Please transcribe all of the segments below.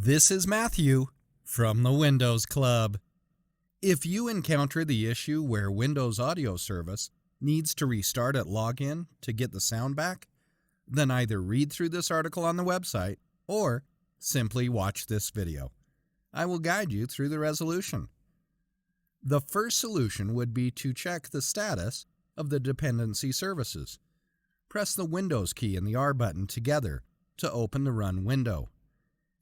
This is Matthew from the Windows Club. If you encounter the issue where Windows Audio Service needs to restart at login to get the sound back, then either read through this article on the website or simply watch this video. I will guide you through the resolution. The first solution would be to check the status of the dependency services. Press the Windows key and the R button together to open the Run window.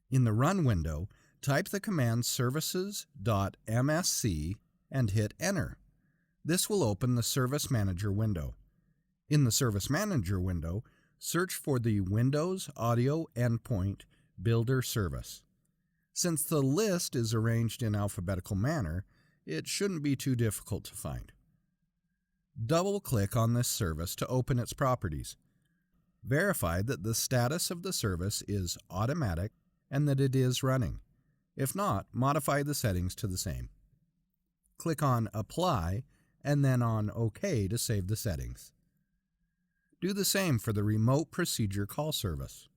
In the Run window, type the command services.msc and hit Enter. This will open the Service Manager window. In the Service Manager window, search for the Windows Audio Endpoint Builder service. Since the list is arranged in alphabetical manner, it shouldn't be too difficult to find. Double-click on this service to open its properties. Verify that the status of the service is automatic and that it is running. If not, modify the settings to the same. Click on Apply and then on OK to save the settings. Do the same for the Remote Procedure Call service.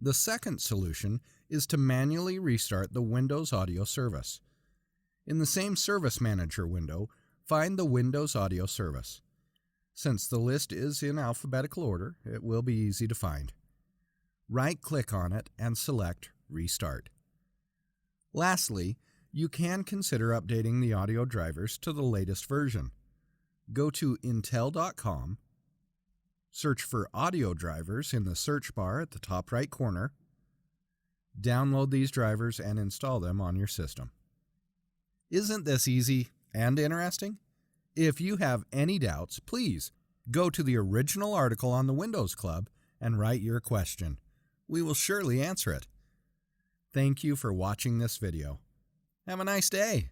The second solution is to manually restart the Windows Audio Service. In the same Service Manager window, find the Windows Audio Service. Since the list is in alphabetical order, it will be easy to find. Right-click on it and select Restart. Lastly, you can consider updating the audio drivers to the latest version. Go to intel.com, search for audio drivers in the search bar at the top right corner, download these drivers and install them on your system. Isn't this easy and interesting? If you have any doubts, please go to the original article on the Windows Club and write your question. We will surely answer it. Thank you for watching this video. Have a nice day.